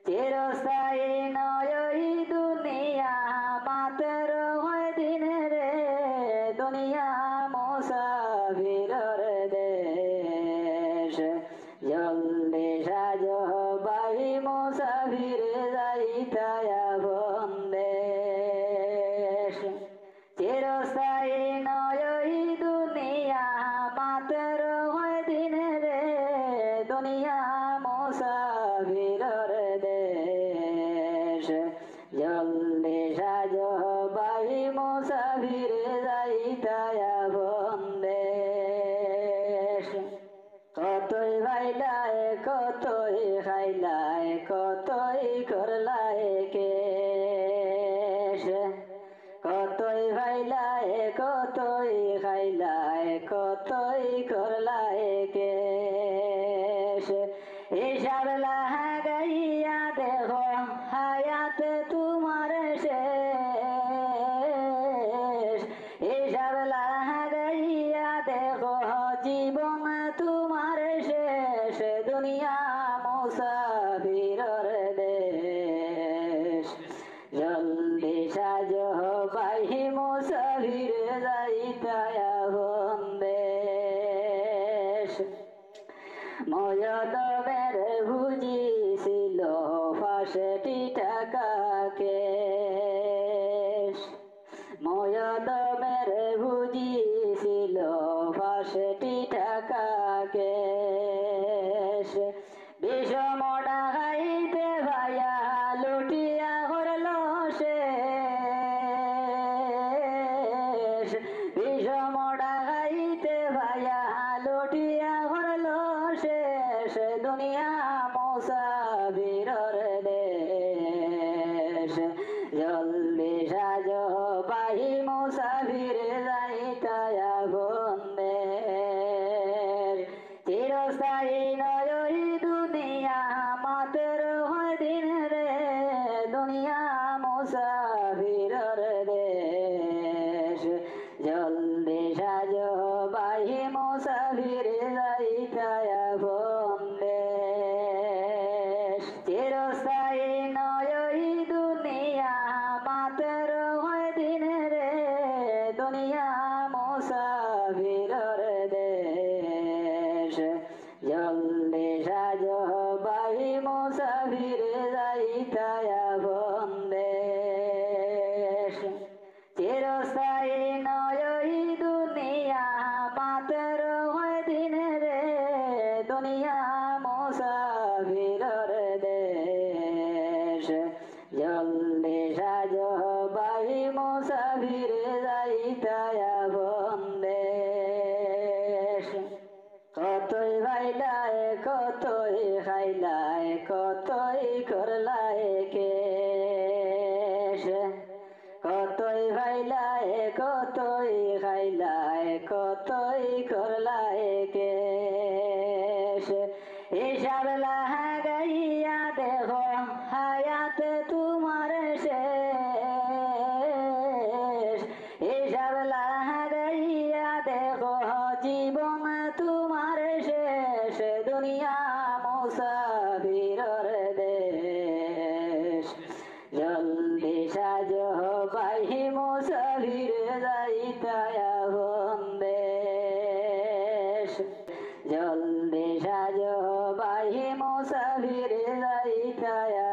চিরস্থায়ী নয় এই দুনিয়া মাত্র হয় দিন রে দুনিয়া মুসাফিরর দেশ জলদি সাজো ভাই মুসাফির যাইতায়া বন্দেশ চিরস্থায়ী নয় এই দুনিয়া মাত্র হয় দিন রে দুনিয়া মুসাফিরর দেশ জলদি সাজো ভাই মুসাফির যাইতায়া বন্দেশ কতই ভাইলায় কতই খাইলায় কতই করলায় কেশ কতই ভাইলায় কতই খাইলায় কতই করলায় কেশ হিসাব লাগাইয়া দেখো হায়াত তোমার শেষ হিসাব লাগাইয়া দেখো জীবন তোমার শেষ দুনিয়া মুসাফিরর দেশ জলদি সাজো ভাই মুসাফির যাইতায়া বন্দেশ ময়দমের বুঝিছিল ৫০ টাকা কেশ ময়দমের বুঝিছিল ৬৫ টাকা কেশ বিষম ডাকাইতে ভাইয়া লুটিয়া করল শেষ বিষম ডাকাইতে ভাইয়া লুটিয়া করল শেষ দুনিয়া মুসাফিরর দেশ জলদি সাজো ভাই মুসাফির যাইতায়া বন্দেশ চিরস্থায়ী নয় এই দুনিয়া মাত্র হয় দিন রে দুনিয়া মুসাফিরর দেশ জলদি সাজো ভাই মুসাফির যাইতায়া বন্দেশ চিরস্থায়ী নয় এই দুনিয়া মাত্র হয় দিন রে দুনিয়া মুসাফিরর দেশ জলদি সাজো ভাই মুসাফির যাইতায়া বন্দেশ চিরস্থায়ী নয় এই দুনিয়া মাত্র হয় দিন রে দুনিয়া মুসাফিরর দেশ জলদি সাজো ভাই মুসাফির যাইতায়া বন্দেশ কতই ভাইলায় কতই খাইলায় কতই করলায় কেশ কতই ভাইলায় কতই খাইলায় কতই করলায় কেশ হিসাব লাগাইয়া দেখো হায়াত তোমার শেষ হিসাব লাগাইয়া দেখো জীবন তোমার শেষ দুনিয়া মুসাফিরর দেশ জলদি সাজো ভাই মুসাফির যাইতায়া বন্দেশ জলদি সাজো ভাই মুসাফির যাইতায়া